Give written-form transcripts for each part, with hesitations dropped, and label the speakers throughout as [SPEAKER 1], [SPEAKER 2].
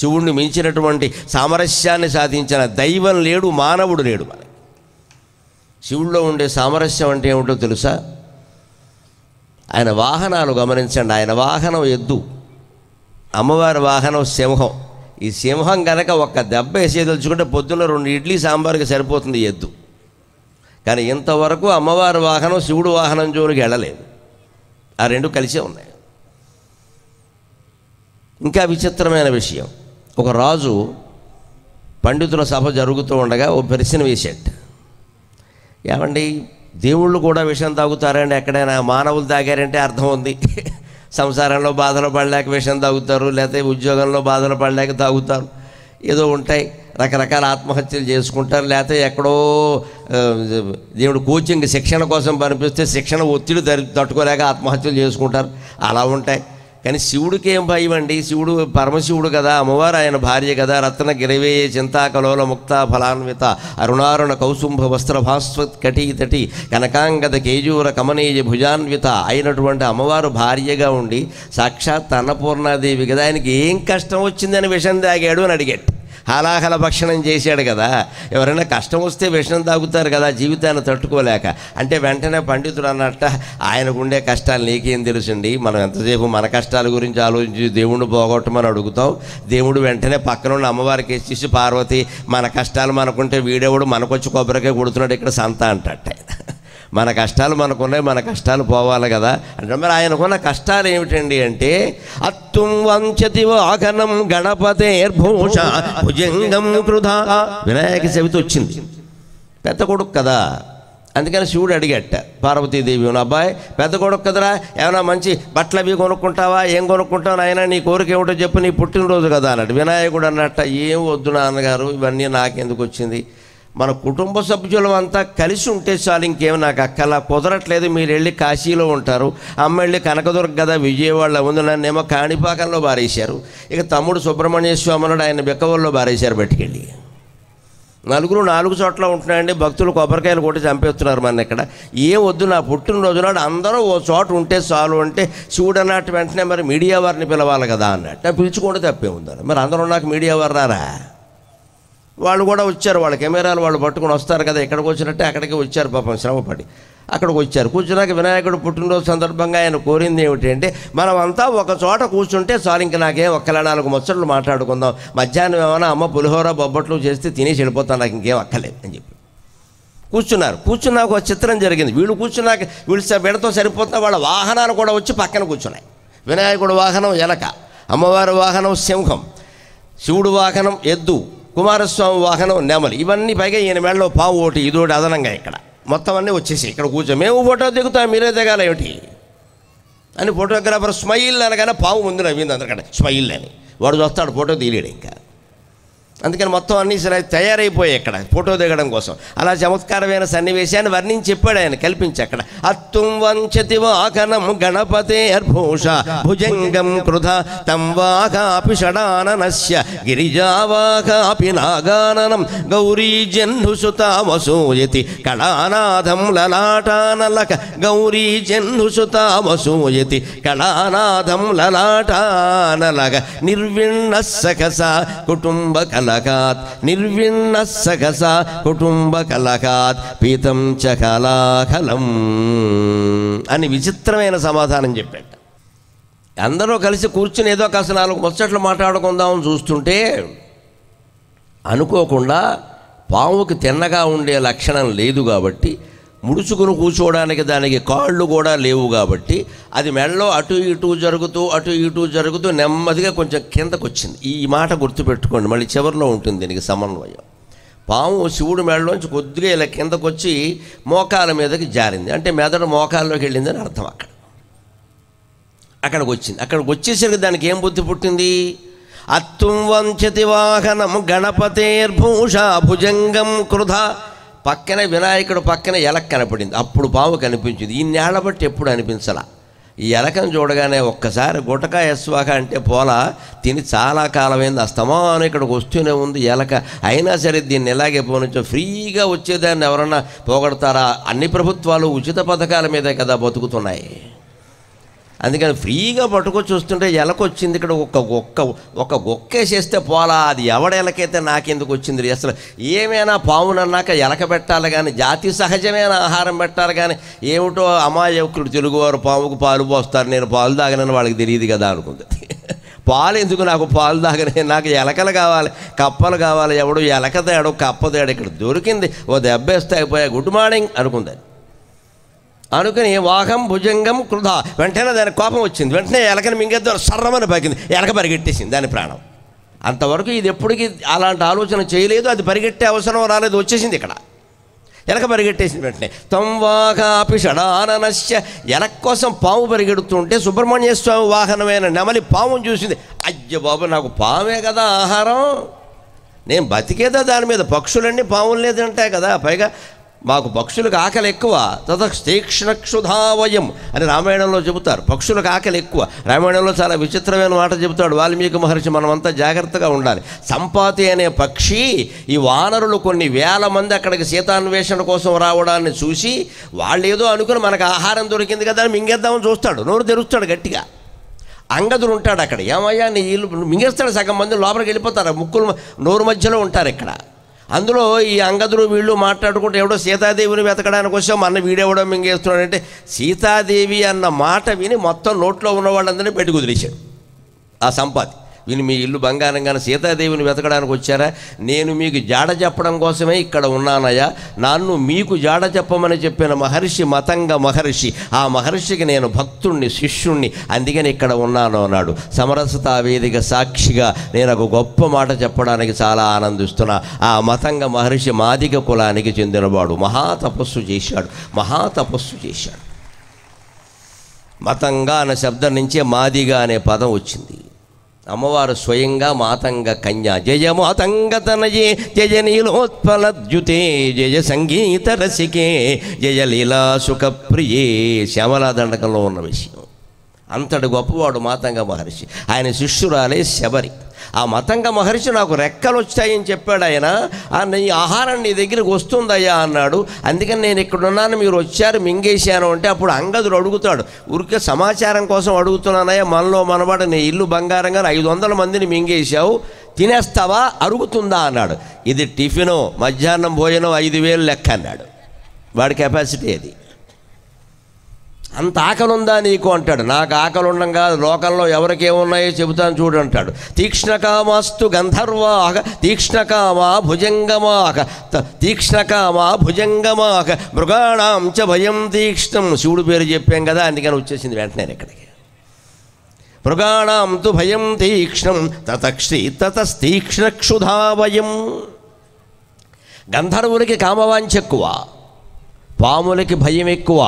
[SPEAKER 1] శివుణ్ణి మించినటువంటి సామరస్యాన్ని సాధించిన దైవం లేడు, మానవుడు లేడు. మనకి శివుడిలో ఉండే సామరస్యం అంటే ఏమిటో తెలుసా? ఆయన వాహనాలు గమనించండి. ఆయన వాహనం ఎద్దు, అమ్మవారి వాహనం సింహం. ఈ సింహం కనుక ఒక్క దెబ్బ వేసేదలుచుకుంటే పొద్దున్న 2 ఇడ్లీ సాంబార్కి సరిపోతుంది ఎద్దు. కానీ ఇంతవరకు అమ్మవారి వాహనం శివుడు వాహనం జోలికి వెళ్ళలేదు. ఆ రెండు కలిసే ఉన్నాయి. ఇంకా విచిత్రమైన విషయం, ఒక రాజు పండితుల సభ జరుగుతూ ఉండగా ఓ ప్రశ్న వేసాడు. ఏమండి, దేవుళ్ళు కూడా విషం తాగుతారండి? ఎక్కడైనా మానవులు తాగారంటే అర్థం ఉంది. సంసారంలో బాధలు పడలేక విషం తాగుతారు, లేకపోతే ఉద్యోగంలో బాధలు పడలేక తాగుతారు, ఏదో ఉంటాయి, రకరకాల ఆత్మహత్యలు చేసుకుంటారు, లేకపోతే ఎక్కడో దేవుడు కోచింగ్ శిక్షణ కోసం పంపిస్తే శిక్షణ ఒత్తిడి తట్టుకోలేక ఆత్మహత్యలు చేసుకుంటారు, అలా ఉంటాయి. కానీ శివుడికి ఏం భయం అండి? శివుడు పరమశివుడు కదా, అమ్మవారు ఆయన భార్య కదా. రత్న గిరవేయ చింతాకలోల ముక్త ఫలాన్విత అరుణారుణ కౌసుంభ వస్త్ర భాస్వత్ కటీతటి కనకాంగద కేజూర కమనీయ భుజాన్విత అయినటువంటి అమ్మవారు భార్యగా ఉండి సాక్షాత్ అన్నపూర్ణాదేవి కదా, ఆయనకి ఏం కష్టం వచ్చిందని విషం తాగాడు అని అడిగాడు. హలాహల భక్షణం చేశాడు కదా. ఎవరైనా కష్టం వస్తే విషం తాగుతారు కదా, జీవితాన్ని తట్టుకోలేక. అంటే వెంటనే పండితుడు అన్నట్ట, ఆయనకు ఉండే కష్టాలు నీకేం తెలుసండి? మనం ఎంతసేపు మన కష్టాల గురించి ఆలోచించి దేవుణ్ణి పోగొట్టమని అడుగుతాం. దేవుడు వెంటనే పక్కనున్న అమ్మవారికి ఇచ్చేసి, పార్వతి మన కష్టాలు మనకుంటే వీడేవాడు మనకొచ్చి కొబ్బరికాయ కొడుతున్నాడు ఇక్కడ సంత అంటట్ట. మన కష్టాలు మనకున్నాయి, మన కష్టాలు పోవాలి కదా. అంటే మరి ఆయనకున్న కష్టాలు ఏమిటండి అంటే, అత్తుం వంచతి వాహనం గణపతేర్భూష భుజంగం కృధా. వినాయక చవితి వచ్చింది, పెద్ద కొడుకు కదా, అందుకని శివుడు అడిగట్ట పార్వతీదేవి, అబ్బాయి పెద్ద కొడుకు కదరా, ఏమైనా మంచి బట్టలు అవి కొనుక్కుంటావా? ఏం కొనుక్కుంటావు నాయన, నీ కోరిక ఏమిటో చెప్పు, నీ పుట్టినరోజు కదా అన్నట్టు. వినాయకుడు అన్నట్ట, ఏం వద్దు నాన్నగారు, ఇవన్నీ నాకెందుకు వచ్చింది, మన కుటుంబ సభ్యులం అంతా కలిసి ఉంటే చాలు, ఇంకేమి నాకు అక్కలా కుదరట్లేదు. మీరు వెళ్ళి కాశీలో ఉంటారు, అమ్మ వెళ్ళి కనకదుర్గ కదా విజయవాడలో ఉంది, నన్నేమో కాణిపాకంలో బారేశారు. ఇక తమ్ముడు సుబ్రహ్మణ్య స్వామినాడు ఆయన బిక్కవల్లో బారేశారు పెట్టుకెళ్ళి. నలుగురు 4 చోట్ల ఉంటున్నాయండి. భక్తులు కొబ్బరికాయలు కొట్టి చంపేస్తున్నారు మన ఇక్కడ. ఏం వద్దు, నా పుట్టినరోజు నాడు అందరూ ఓ చోట ఉంటే చాలు అంటే శివుడు అన్నట్టు వెంటనే మరి మీడియా వారిని పిలవాలి కదా అన్నట్టు. పిలుచుకుంటే తప్పే ఉందని. మరి అందరూ నాకు మీడియా వారు రారా? వాళ్ళు కూడా వచ్చారు, వాళ్ళ కెమెరాలు వాళ్ళు పట్టుకొని వస్తారు కదా, ఎక్కడికి వచ్చినట్టే అక్కడికి వచ్చారు పాపం శ్రమపడి. అక్కడికి వచ్చారు, కూర్చున్నాక వినాయకుడు పుట్టినరోజు సందర్భంగా ఆయన కోరింది ఏమిటి అంటే, మనం అంతా ఒక చోట కూర్చుంటే చాలు, ఇంక నాకేం ఒక్కలా 4 ముచ్చట్లు మాట్లాడుకుందాం, మధ్యాహ్నం ఏమైనా అమ్మ పులిహోర బొబ్బట్లు చేస్తే తినేసి వెళ్ళిపోతాను, నాకు ఇంకేం అక్కలేదు అని చెప్పి కూర్చున్నారు. కూర్చున్నాక ఒక చిత్రం జరిగింది. వీళ్ళు కూర్చున్నాక వీళ్ళతో సరిపోతున్న వాళ్ళ వాహనాలు కూడా వచ్చి పక్కన కూర్చున్నాయి. వినాయకుడు వాహనం ఎలక, అమ్మవారి వాహనం సింహం, శివుడు వాహనం ఎద్దు, కుమారస్వామి వాహనం నెమలి. ఇవన్నీ పైగా ఈయన మెడలో పావు ఒకటి, ఇదోటి అదనంగా ఇక్కడ మొత్తం అన్నీ వచ్చేసి ఇక్కడ కూర్చో, మేము ఫోటో దిగుతాం మీరే దిగాలి ఏమిటి అని ఫోటోగ్రాఫర్ స్మైల్ అనగానే పావు ముందు నవ్వింది అందరికంటే, స్మైల్ అని. వాడు చూస్తాడు, ఫోటో తీయలేడు ఇంకా. అందుకని మొత్తం అన్నీ తయారైపోయాయి ఇక్కడ ఫోటో దిగడం కోసం. అలా చమత్కారమైన సన్నివేశాన్ని వర్ణించి చెప్పాడు ఆయన, కల్పించి అక్కడ. అత్తుం వంచతి వాహనం గణపతేర్భూష భుజంగం కృధ తం వాకాపి షడాననస్య గిరిజావాకాపి నాగాననం గౌరీ జహ్నుసుతామసూయతి కళానాథం లలాటానలక గౌరీ జహ్నుసుతామసూయతి కళానాథం లలాటానలక నిర్విణ్ణ సఖస కుటుంబ కలకాత్ నిర్విణ్ణ సఖస కుటుంబ కలకాత్ పీతం చ కళాకలం అని విచిత్రమైన సమాధానం చెప్పాడు. అందరూ కలిసి కూర్చుని ఏదో కాస్త 4 ముచ్చట్లు మాట్లాడుకుందామని చూస్తుంటే అనుకోకుండా పాముకి తిన్నగా ఉండే లక్షణం లేదు కాబట్టి, ముడుచుకుని కూర్చోవడానికి దానికి కాళ్ళు కూడా లేవు కాబట్టి, అది మెడలో అటు ఇటు జరుగుతూ నెమ్మదిగా కొంచెం కిందకు వచ్చింది. ఈ మాట గుర్తుపెట్టుకోండి, మళ్ళీ చివరిలో ఉంటుంది దీనికి సమన్వయం. పాము శివుడు మెడలోంచి కొద్దిగా ఇలా కిందకు వచ్చి మోకాల మీదకి జారింది, అంటే మెదడు మోకాల్లోకి వెళ్ళిందని అర్థం. అక్కడికి వచ్చింది. అక్కడికి వచ్చేసరికి దానికి ఏం బుద్ధి పుట్టింది? అత్తుం వంచతి వాహనం గణపతేర్భూష భుజంగం కృధ. పక్కనే వినాయకుడు పక్కనే ఎలక కనపడింది. అప్పుడు పాము కనిపించింది. ఈ నేల బట్టి ఎప్పుడు అనిపించలా. ఈ ఎలకను చూడగానే ఒక్కసారి గుటకాయ ఎస్వాక అంటే పోలా తిని చాలా కాలమైంది, అస్తమానం ఇక్కడికి వస్తూనే ఉంది ఎలక. అయినా సరే దీన్ని ఎలాగే పోనించో, ఫ్రీగా వచ్చేదాన్ని ఎవరన్నా పోగొడతారా? అన్ని ప్రభుత్వాలు ఉచిత పథకాల మీదే కదా బతుకుతున్నాయి. అందుకని ఫ్రీగా పట్టుకొచ్చి వస్తుంటే ఎలకొచ్చింది ఇక్కడ ఒక గొక్కేసేస్తే పోలా, అది ఎవడ ఎలకైతే నాకెందుకు వచ్చింది. అసలు ఏమైనా పావునన్నాక ఎలక పెట్టాలి కానీ, జాతి సహజమైన ఆహారం పెట్టాలి కానీ, ఏమిటో అమాయకులు తెలుగువారు పాముకు పాలు పోస్తారు, నేను పాలు తాగనని వాళ్ళకి తెలియదు కదా అనుకుంటుంది. పాలు ఎందుకు, నాకు పాలు తాగనే, నాకు ఎలకలు కావాలి, కప్పలు కావాలి. ఎవడు ఎలక తేడు కప్ప తేడు ఇక్కడ దొరికింది, ఓ దెబ్బేస్తే అయిపోయా, గుడ్ మార్నింగ్ అనుకుంది. అనుకుని వాహం భుజంగం కృధ, వెంటనే దానికి కోపం వచ్చింది, వెంటనే ఎలకని మింగేద్దాం సర్రమని పగిలింది, ఎలక పరిగెట్టేసింది దాని ప్రాణం. అంతవరకు ఇది ఎప్పటికీ అలాంటి ఆలోచన చేయలేదు, అది పరిగెట్టే అవసరం రాలేదు, వచ్చేసింది ఇక్కడ. ఎలక పరిగెట్టేసింది వెంటనే. తంవాకాపి షడాననశ్య, ఎలక కోసం పాము పరిగెడుతుంటే సుబ్రహ్మణ్య స్వామి వాహనమైన నెమలి పామును చూసింది. అయ్య బాబు, నాకు పామే కదా ఆహారం, నేను బతికేదా దాని మీద, పక్షులన్నీ పాములు లేదంటాయి కదా, పైగా మాకు పక్షులకు ఆకలి ఎక్కువ. తతక్షీక్షణక్షుధావయం అని రామాయణంలో చెబుతారు, పక్షులకు ఆకలి ఎక్కువ. రామాయణంలో చాలా విచిత్రమైన మాట చెబుతాడు వాల్మీకి మహర్షి, మనమంతా జాగ్రత్తగా ఉండాలి. సంపాతి అనే పక్షి, ఈ వానరులు కొన్ని వేల మంది అక్కడికి సీతాన్వేషణ కోసం రావడాన్ని చూసి వాళ్ళు ఏదో అనుకుని మనకు ఆహారం దొరికింది కదా అని మింగేద్దామని చూస్తాడు, నోరు తెరుస్తాడు గట్టిగా. అంగదుడు ఉంటాడు అక్కడ, ఏమయ్యా నీ ఇల్లు మింగేస్తాడు, సగం మంది లోపలికి వెళ్ళిపోతారు, ముక్కులు నోరు మధ్యలో ఉంటారు ఇక్కడ. అందులో ఈ అంగదులు వీళ్ళు మాట్లాడుకుంటూ ఎవడో సీతాదేవిని వెతకడానికి వచ్చాం, మన వీడెవడో మింగేస్తున్నాడంటే, సీతాదేవి అన్న మాట విని మొత్తం నోట్లో ఉన్న వాళ్ళందరినీ పెట్టి కుదిరేశాడు ఆ సంపాతి. విని మీ ఇల్లు బంగారంగానే సీతాదేవిని వెతకడానికి వచ్చారా, నేను మీకు జాడ చెప్పడం కోసమే ఇక్కడ ఉన్నానయ్యా, నన్ను మీకు జాడ చెప్పమని చెప్పిన మహర్షి మతంగ మహర్షి, ఆ మహర్షికి నేను భక్తుణ్ణి శిష్యుణ్ణి, అందుకని ఇక్కడ ఉన్నాను అన్నాడు. సమరసతా వేదిక సాక్షిగా నేను ఒక గొప్ప మాట చెప్పడానికి చాలా ఆనందిస్తున్నా. ఆ మతంగ మహర్షి మాదిగ కులానికి చెందినవాడు, మహాతపస్సు చేశాడు. మతంగా అనే శబ్దం నుంచే మాదిగా అనే పదం వచ్చింది. అమ్మవారు స్వయంగా మాతంగ కన్య, జయ మాతంగ తనయే, జయ నీలోత్పలద్యుతే, జయ సంగీత రసికే, జయ లీలా సుఖప్రియే, శ్యామలా దండకంలో ఉన్న విషయం. అంతటి గొప్పవాడు మాతంగ మహర్షి. ఆయన శిష్యురాలే శబరి. ఆ మతంగ మహర్షి నాకు రెక్కలు వచ్చాయని చెప్పాడు ఆయన. నీ ఆహారం నీ దగ్గరికి వస్తుందయ్యా అన్నాడు. అందుకని నేను ఇక్కడున్నాను, మీరు వచ్చారు మింగేశాను అంటే, అప్పుడు అంగదుడు అడుగుతాడు, ఊరికే సమాచారం కోసం అడుగుతున్నానయ్యా, మనలో మనవాడు నీ ఇల్లు బంగారంగా 500 మందిని మింగేశావు, తినేస్తావా, అరుగుతుందా అన్నాడు. ఇది టిఫిను, మధ్యాహ్నం భోజనం 5,000 లెక్క అన్నాడు. వాడి కెపాసిటీ అది. అంత ఆకలి ఉందా నీకు అంటాడు. నాకు ఆకలి ఉండంగా లోకంలో ఎవరికేమున్నాయో చెబుతాను చూడు అంటాడు. తీక్ష్ణకామాస్తు గంధర్వాహ, తీక్ష్ణకామా భుజంగమాక మృగాణాం చ భయం తీక్ష్ణం. శివుడు పేరు చెప్పాం కదా, అందుకని వచ్చేసింది వెంటనే ఇక్కడికి. మృగాణాం తు భయం తీక్ష్ణం తతస్తీక్ష్ణక్షుధావయం. గంధర్వులకి కామవాంఛ ఎక్కువ, పాములకి భయం ఎక్కువ.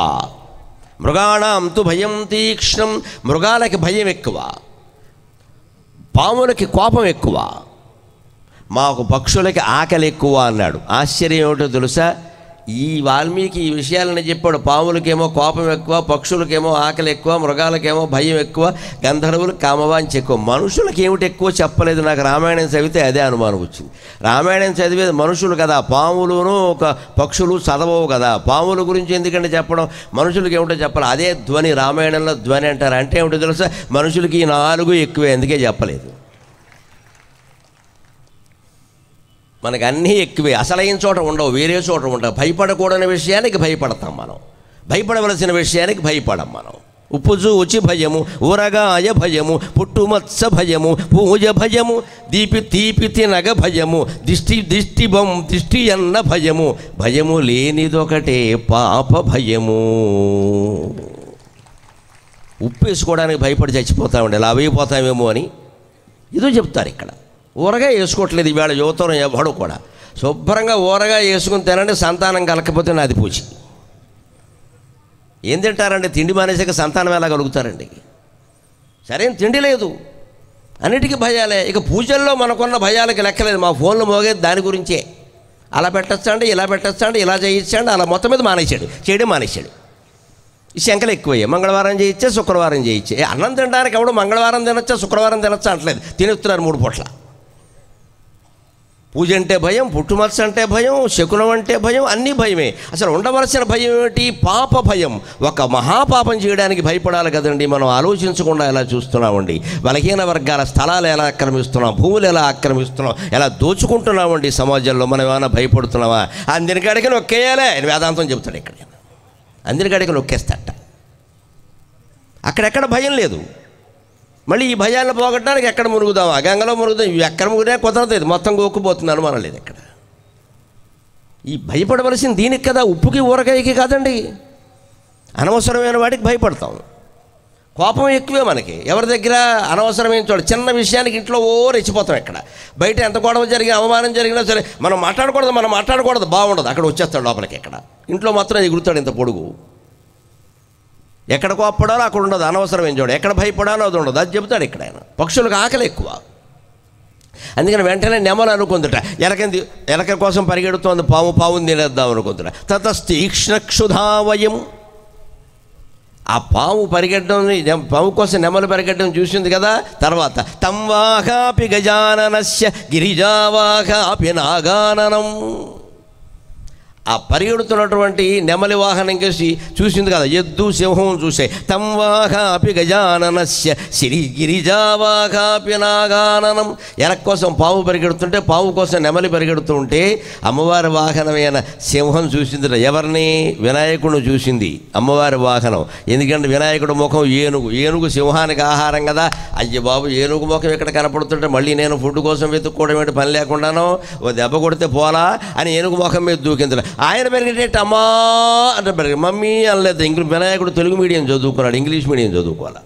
[SPEAKER 1] మృగాణాం తు భయం తీక్ష్ణం, మృగాలకి భయం ఎక్కువ, పాములకి కోపం ఎక్కువ, మాకు పక్షులకి ఆకలి ఎక్కువ అన్నాడు. ఆశ్చర్యం ఏమిటో తెలుసా, ఈ వాల్మీకి ఈ విషయాలని చెప్పాడు. పాములకేమో కోపం ఎక్కువ, పక్షులకేమో ఆకలి ఎక్కువ, మృగాలకేమో భయం ఎక్కువ, గంధర్వులకు కామవాంఛ ఎక్కువ. మనుషులకి ఏమిటి ఎక్కువ చెప్పలేదు. నాకు రామాయణం చదివితే అదే అనుమానం వచ్చింది. రామాయణం చదివేది మనుషులు కదా, పాములును ఒక పక్షులు చదవవు కదా. పాముల గురించి ఎందుకంటే చెప్పడం, మనుషులకి ఏమిటో చెప్పాలి. అదే ధ్వని, రామాయణంలో ధ్వని అంటారు. అంటే ఏమిటో తెలుసా, మనుషులకి 4 ఎక్కువే, అందుకే చెప్పలేదు. మనకు అన్నీ ఎక్కువే, అసలైన చోట ఉండవు, వేరే చోట ఉండవు. భయపడకూడని విషయానికి భయపడతాం మనం, భయపడవలసిన విషయానికి భయపడం మనం. ఉప్పుజూచి భయము, ఊరగాయ భయము, పుట్టుమత్స భయము, పూజ భయము, తీపి తినగ భయము, దిష్టి అన్న భయము, భయము లేనిదొకటే పాప భయము. ఉప్పు వేసుకోవడానికి భయపడి చచ్చిపోతామండి, ఇలా అయిపోతామేమో అని ఇదో చెప్తారు ఇక్కడ. ఊరగాయ వేసుకోవట్లేదు ఈవేళ యువతరం ఎవడు కూడా. శుభ్రంగా ఊరగాయ వేసుకుని తినండి, సంతానం కలకపోతే నాది పూచి. ఏం తింటారండి, తిండి మానేసాక సంతానం ఎలా కలుగుతారండి? సరైన తిండి లేదు, అన్నిటికీ భయాలే. ఇక పూజల్లో మనకున్న భయాలకి లెక్కలేదు. మా ఫోన్లో మోగేది దాని గురించే. అలా పెట్టచ్చండి, ఇలా పెట్టచ్చండి, ఇలా చేయించండి, అలా మొత్తం మీద చేయడం మానేశాడు. ఈ శంకలు ఎక్కువయ్యాయి. మంగళవారం చేయొచ్చా, శుక్రవారం చేయొచ్చే. అన్నం తినడానికి ఎవడు మంగళవారం తినొచ్చా, శుక్రవారం తినొచ్చా అంటలేదు, తినేస్తున్నారు 3 పూట్ల. పూజ అంటే భయం, పుట్టుమచ్చ అంటే భయం, శకునం అంటే భయం, అన్నీ భయమే. అసలు ఉండవలసిన భయం ఏమిటి? పాప భయం. ఒక మహాపాపం చేయడానికి భయపడాలి కదండి. మనం ఆలోచించకుండా ఎలా చూస్తున్నామండి. బలహీన వర్గాల స్థలాలు ఎలా ఆక్రమిస్తున్నాం, భూములు ఎలా ఆక్రమిస్తున్నాం, ఎలా దోచుకుంటున్నామండి సమాజంలో. మనం ఏమైనా భయపడుతున్నావా? అందరికాడికి నొక్కేయాలే ఆయన వేదాంతం చెబుతాడు. ఇక్కడ అందరికాడికి నొక్కేస్తాట. అక్కడెక్కడ భయం లేదు. మళ్ళీ ఈ భయాలను పోగొట్టడానికి ఎక్కడ మునుగుదామా? గంగలో మునుగుదాం. ఎక్కడ మునిగినా కుదరలేదు, మొత్తం గోక్కుపోతుంది, అనుమానం లేదు. ఎక్కడ ఈ భయపడవలసింది దీనికి కదా, ఉప్పుకి ఊరగాయకి కాదండి. అనవసరమైన వాటికి భయపడతాం. కోపం ఎక్కువే మనకి. ఎవరి దగ్గర అనవసరమైన చోట చిన్న విషయానికి ఇంట్లో రెచ్చిపోతాం. ఇక్కడ బయట ఎంత గొడవ జరిగినా, అవమానం జరిగినా సరే మనం మాట్లాడకూడదు, బాగుండదు. అక్కడ వచ్చేస్తాడు లోపలికి. ఎక్కడ ఇంట్లో మాత్రం ఎగురుతాడు ఇంత పొడుగు. ఎక్కడ కోప్పడాలో అక్కడ ఉండదు, అనవసరమైన చోట. ఎక్కడ భయపడాలో అది ఉండదు, అది చెబుతాడు ఇక్కడ ఆయన. పక్షులకు ఆకలి ఎక్కువ, అందుకని వెంటనే నెమలు అనుకుందట. ఎలక కోసం పరిగెడుతోంది పావుని తినేద్దాం అనుకుందట. తతస్తీక్ష్ణక్షుధావయం. ఆ పాము పరిగెట్టడం, పాము కోసం నెమలు పరిగెట్టడం చూసింది కదా. తర్వాత తంవాహాపి గజాననస్య గిరిజావాహాపి నాగాననం. ఆ పరిగెడుతున్నటువంటి నెమలి వాహనం కేసి చూసింది కదా, ఎద్దు సింహం చూసే. తంవాహాపి గజాననస్య గిరిజావాహాపి నాగాననం. ఎలక కోసం పాము పరిగెడుతుంటే, పాము కోసం నెమలి పరిగెడుతుంటే అమ్మవారి వాహనమైన సింహం చూసింది. ఎవరిని? వినాయకుడు చూసింది, అమ్మవారి వాహనం. ఎందుకంటే వినాయకుడు ముఖం ఏనుగు సింహానికి ఆహారం కదా. అయ్య బాబు, ఏనుగు ముఖం ఎక్కడ కనపడుతుంటే మళ్ళీ నేను ఫుడ్ కోసం వెతుక్కోవడం ఏంటి, పని లేకుండానో ఓ దెబ్బ కొడితే పోలా అని ఏనుగు ముఖం మీద దూకింది. ఆయన పెరిగేటట్టు అమ్మా అంటే పెరిగి మమ్మీ అనలేదు. వినాయకుడు తెలుగు మీడియం చదువుకున్నాడు, ఇంగ్లీష్ మీడియం చదువుకోవాలి.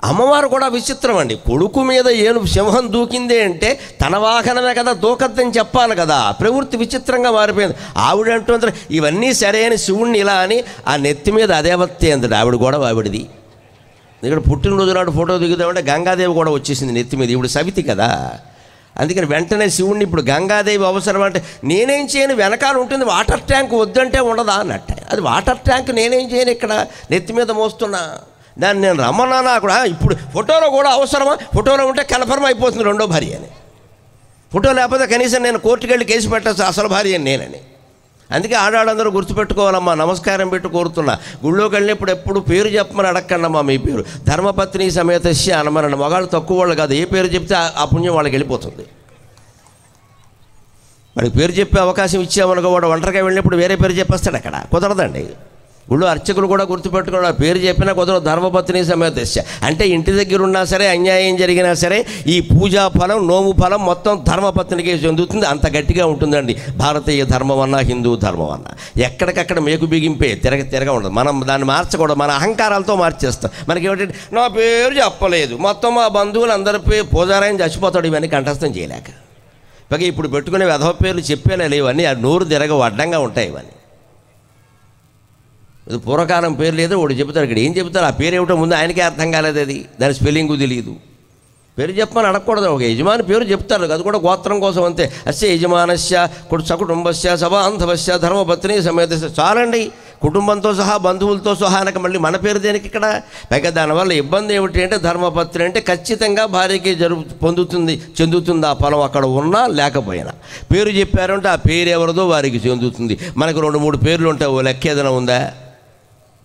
[SPEAKER 1] అమ్మవారు కూడా విచిత్రం అండి. కొడుకు మీద సింహం దూకిందే అంటే తన వాహనమే కదా, దూకద్దని చెప్పాలి కదా. ప్రవృత్తి విచిత్రంగా మారిపోయింది. ఆవిడ అంటుంది ఇవన్నీ సరైన శివుణ్ణి ఇలా అని. ఆ నెత్తి మీద అదే వత్తే అందడు. ఆవిడ కూడా ఆవిడది. ఇక్కడ పుట్టినరోజు నాడు ఫోటో దిగుదామంటే గంగాదేవి కూడా వచ్చేసింది నెత్తి మీద. ఇప్పుడు సవితి కదా, అందుకని వెంటనే శివుణ్ణి ఇప్పుడు గంగాదేవి అవసరం అంటే నేనేం చేయను, వెనకాల ఉంటుంది. వాటర్ ట్యాంక్ వద్దంటే ఉండదా అన్నట్టే. అది వాటర్ ట్యాంక్ నేనేం చేయను, ఇక్కడ నెత్తి మీద మోస్తున్నా. దాన్ని నేను రమ్మన్నాను అక్కడ. ఇప్పుడు ఫోటోలో కూడా అవసరమా? ఫోటోలో ఉంటే కన్ఫర్మ్ అయిపోతుంది రెండో భార్య అని. ఫోటో లేకపోతే కనీసం నేను కోర్టుకు వెళ్ళి కేసు పెట్టచ్చు, అసలు భార్య అని నేనని. అందుకే ఆడాళ్ళందరూ గుర్తుపెట్టుకోవాలమ్మా. నమస్కారం పెట్టి కోరుతున్నా. గుళ్ళోకి వెళ్ళినప్పుడు ఎప్పుడు పేరు చెప్పమని అడగండమ్మా. మీ పేరు ధర్మపత్ని సమేతస్య అనమనండి. మగాళ్ళు తక్కువ వాళ్ళు కాదు, ఏ పేరు చెప్తే ఆ పుణ్యం వాళ్ళకి వెళ్ళిపోతుంది. వాడికి పేరు చెప్పే అవకాశం ఇచ్చామనుకో, వాడు ఒంటరిగా వెళ్ళినప్పుడు వేరే పేరు చెప్పేస్తాడు. అక్కడ కుదరదండి. గుళ్ళు అర్చకులు కూడా గుర్తుపెట్టుకుని పేరు చెప్పినా కుదరదు. ధర్మపత్ని సమేతస్య అంటే ఇంటి దగ్గర ఉన్నా సరే, అన్యాయం జరిగినా సరే, ఈ పూజా ఫలం, నోము ఫలం మొత్తం ధర్మపత్నికే చెందుతుంది. అంత గట్టిగా ఉంటుందండి భారతీయ ధర్మం అన్నా, హిందూ ధర్మం అన్నా. ఎక్కడికక్కడ మేకు బిగింపే తిరగ ఉండదు. మనం దాన్ని మార్చకూడదు, మన అహంకారాలతో మార్చేస్తాం. మనకి ఏమిటంటే నా పేరు చెప్పలేదు, మొత్తం మా బంధువులు అందరి పూజారాయని చచ్చిపోతాడు, ఇవన్నీ కంఠస్థం చేయలేక. పైగా ఇప్పుడు పెట్టుకునే వెధవ పేర్లు చెప్పేలా లేవు, అన్నీ ఆ నోరు తిరగ అడ్డంగా ఉంటాయి. ఇవన్నీ ఇది పూర్వకాలం పేరు లేదు. వాడు చెబుతారు, ఇక్కడ ఏం చెబుతారు, ఆ పేరు ఏమిటో ముందు ఆయనకే అర్థం కాలేదు. అది దాని స్పెల్లింగు తెలియదు. పేరు చెప్పమని అడగకూడదు. ఒక యజమాని పేరు చెప్తారు, అది కూడా గోత్రం కోసం అంతే. అస్య యజమానస్య సకుటుంబస్య సబాంధవస్య ధర్మపత్ని సమేతస్య. చాలండి, కుటుంబంతో సహా బంధువులతో సహా అనక మళ్ళీ మన పేరు దేనికి ఇక్కడ? పైగా దానివల్ల ఇబ్బంది ఏమిటి అంటే, ధర్మపత్ని అంటే ఖచ్చితంగా భార్యకి చెందుతుంది ఆ ఫలం, అక్కడ ఉన్నా లేకపోయినా. పేరు చెప్పారంటే ఆ పేరు ఎవరిదో వారికి చెందుతుంది. మనకు 2-3 పేర్లు ఉంటాయి, ఓ లెక్క ఏదైనా ఉందా?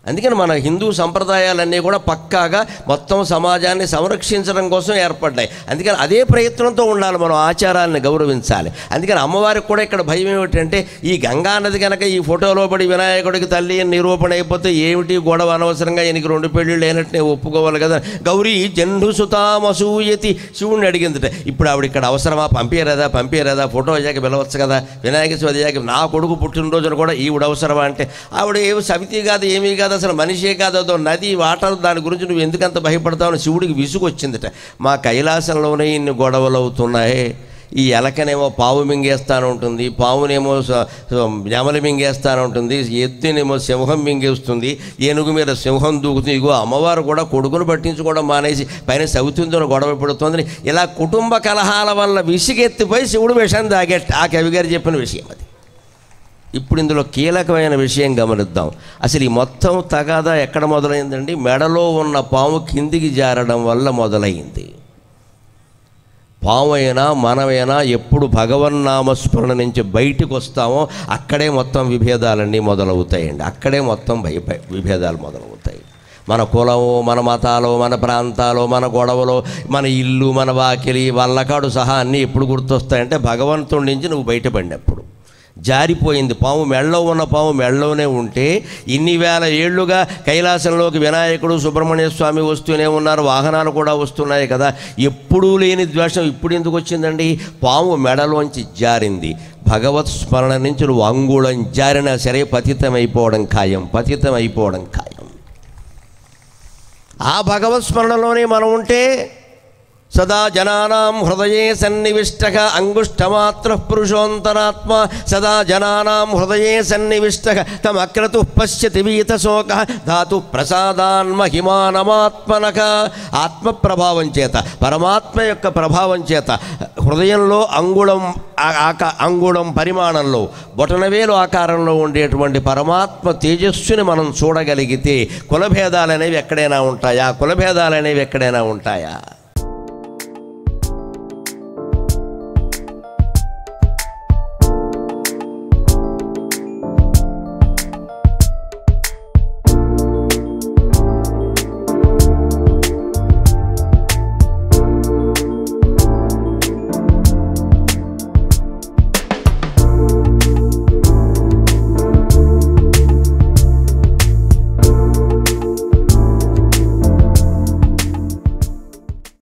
[SPEAKER 1] అందుకని మన హిందూ సంప్రదాయాలన్నీ కూడా పక్కాగా మొత్తం సమాజాన్ని సంరక్షించడం కోసం ఏర్పడ్డాయి. అందుకని అదే ప్రయత్నంతో ఉండాలి, మనం ఆచారాలను గౌరవించాలి. అందుకని అమ్మవారికి కూడా ఇక్కడ భయం ఏమిటంటే, ఈ గంగానది కనుక ఈ ఫోటోలో పడి వినాయకుడికి తల్లి నిరూపణ అయిపోతే ఏమిటి గొడవ, అనవసరంగా ఈయనకి 2 పెళ్ళిళ్ళు లేనట్టునే ఒప్పుకోవాలి కదా. గౌరీ జండు సుతామసూయతి శివుణ్ణి అడిగిందట. ఇప్పుడు ఆవిడ ఇక్కడ అవసరమా? పంపేరేదా ఫోటో అయ్యాక పిలవచ్చు కదా. వినాయక చవితి అయ్యాక నా కొడుకు పుట్టినరోజున కూడా ఈవిడ అవసరమా అంటే, ఆవిడ ఏమి సవితి కాదు, ఏమీ కాదు, అసలు మనిషే కాదు, అదో నది, వాటర్, దాని గురించి నువ్వు ఎందుకంత భయపడతావు అని శివుడికి విసుగు వచ్చిందట. మా కైలాసంలోనే ఇన్ని గొడవలు అవుతున్నాయి. ఈ ఎలకనేమో పావు మింగేస్తాను ఉంటుంది, పావునేమో నెమలి మింగేస్తాను ఉంటుంది, ఎద్దునేమో సింహం మింగేస్తుంది, ఏనుగు మీద సింహం దూకుతుంది. ఇగో అమ్మవారు కూడా కొడుకును పట్టించుకోవడం మానేసి పైన సౌతుందో గొడవ పెడుతుంది. ఇలా కుటుంబ కలహాల వల్ల విసిగెత్తిపోయి శివుడు విషయం తాగేట. ఆ కవిగారు చెప్పిన విషయం అది. ఇప్పుడు ఇందులో కీలకమైన విషయం గమనిద్దాం. అసలు ఈ మొత్తం తగాదా ఎక్కడ మొదలైందండి? మెడలో ఉన్న పాము కిందికి జారడం వల్ల మొదలైంది. పాము అయినా మనమైనా ఎప్పుడు భగవన్నామస్మరణ నుంచి బయటకు వస్తామో అక్కడే మొత్తం విభేదాలన్నీ మొదలవుతాయండి. అక్కడే మొత్తం విభేదాలు మొదలవుతాయి. మన కులము, మన మతాలు, మన ప్రాంతాలు, మన గొడవలు, మన ఇల్లు, మన వాకిలి, వల్లకాడు సహా అన్నీ ఎప్పుడు గుర్తొస్తాయంటే భగవంతుడి నుంచి నువ్వు బయటపడినప్పుడు. జారిపోయింది పాము, మెళ్ళలో ఉన్న పాము మెళ్ళలోనే ఉంటే ఇన్ని వేల ఏళ్లుగా కైలాసంలోకి వినాయకుడు, సుబ్రహ్మణ్య స్వామి వస్తూనే ఉన్నారు, వాహనాలు కూడా వస్తున్నాయి కదా. ఎప్పుడూ లేని ద్వేషం ఇప్పుడు ఎందుకు వచ్చిందండి? పాము మెడలోంచి జారింది. భగవత్ స్మరణ నుంచి నువ్వు అంగుళం జారినా సరే పతితమైపోవడం ఖాయం, పతితమైపోవడం ఖాయం. ఆ భగవత్ స్మరణలోనే మనం ఉంటే సదా జనానాం హృదయే సన్నివిష్టః అంగుష్టమాత్ర పురుషోంతరాత్మ. సదా జనానాం హృదయే సన్నివిష్టః తమక్రతుః పశ్యతి వీతశోకః ధాతు ప్రసాదాన్ మహిమానమాత్మనః. ఆత్మ ప్రభావం చేత, పరమాత్మ యొక్క ప్రభావం చేత హృదయంలో అంగుళం పరిమాణంలో, బొటనవేలు ఆకారంలో ఉండేటువంటి పరమాత్మ తేజస్సుని మనం చూడగలిగితే కులభేదాలనేవి ఎక్కడైనా ఉంటాయా? కులభేదాలనేవి ఎక్కడైనా ఉంటాయా?